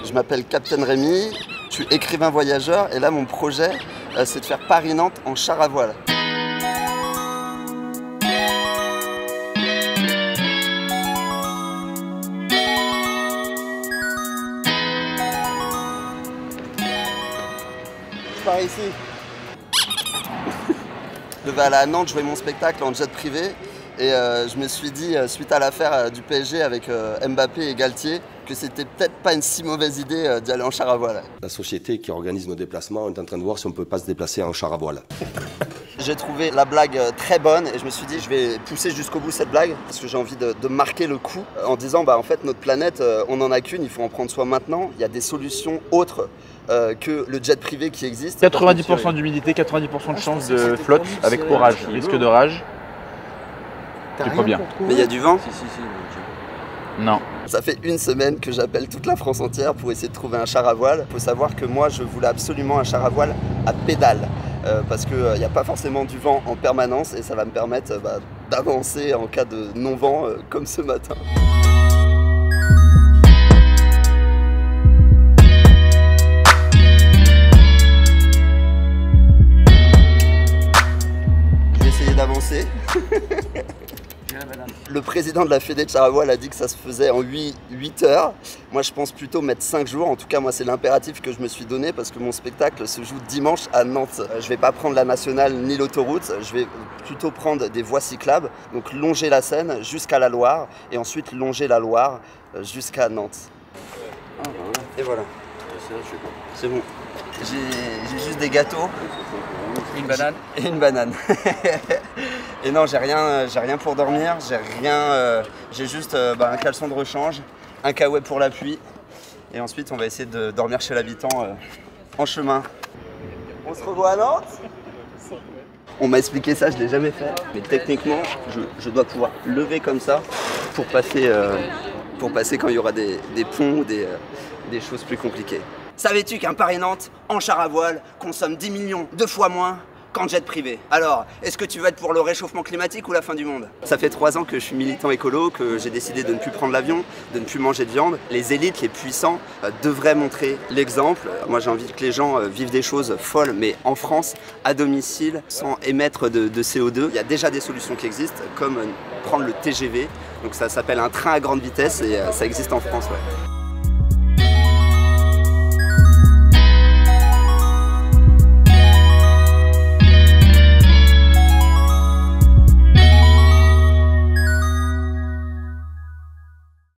Je m'appelle Captain Rémi, je suis écrivain voyageur et là mon projet c'est de faire Paris-Nantes en char à voile. Je pars ici. Je devais aller à Nantes jouer mon spectacle en jet privé et je me suis dit, suite à l'affaire du PSG avec Mbappé et Galtier, que c'était peut-être pas une si mauvaise idée d'y aller en char à voile. La société qui organise nos déplacements est en train de voir si on peut pas se déplacer en char à voile. J'ai trouvé la blague très bonne et je me suis dit je vais pousser jusqu'au bout cette blague parce que j'ai envie de marquer le coup en disant bah en fait notre planète on n'en a qu'une, il faut en prendre soin maintenant. Il y a des solutions autres que le jet privé qui existe. 90% d'humidité, 90% de chance de flotte avec orage, risque d'orage. Tu crois bien? Mais il y a du vent? Non. Ça fait une semaine que j'appelle toute la France entière pour essayer de trouver un char à voile. Il faut savoir que moi je voulais absolument un char à voile à pédale. Parce qu'il n'y a pas forcément du vent en permanence et ça va me permettre d'avancer en cas de non-vent comme ce matin. Je vais essayer d'avancer. Le président de la Fédé de char à voile a dit que ça se faisait en 8 heures. Moi je pense plutôt mettre 5 jours. En tout cas moi c'est l'impératif que je me suis donné parce que mon spectacle se joue dimanche à Nantes. Je vais pas prendre la nationale ni l'autoroute, je vais plutôt prendre des voies cyclables. Donc longer la Seine jusqu'à la Loire et ensuite longer la Loire jusqu'à Nantes. Et voilà. C'est bon. J'ai juste des gâteaux. Une banane. Et une banane. Et non, j'ai rien pour dormir, j'ai juste un caleçon de rechange, un caouet pour la pluie. Et ensuite, on va essayer de dormir chez l'habitant en chemin. On se revoit à Nantes? On m'a expliqué ça, je ne l'ai jamais fait. Mais techniquement, je dois pouvoir lever comme ça pour passer quand il y aura des ponts ou des choses plus compliquées. Savais-tu qu'un Paris-Nantes en char à voile consomme 10 millions, 2 fois moins qu'en jet privé? Alors, est-ce que tu vas être pour le réchauffement climatique ou la fin du monde? Ça fait 3 ans que je suis militant écolo, que j'ai décidé de ne plus prendre l'avion, de ne plus manger de viande. Les élites, les puissants devraient montrer l'exemple. Moi j'ai envie que les gens vivent des choses folles, mais en France, à domicile, sans émettre de CO2. Il y a déjà des solutions qui existent, comme prendre le TGV. Donc ça s'appelle un train à grande vitesse et ça existe en France. Ouais.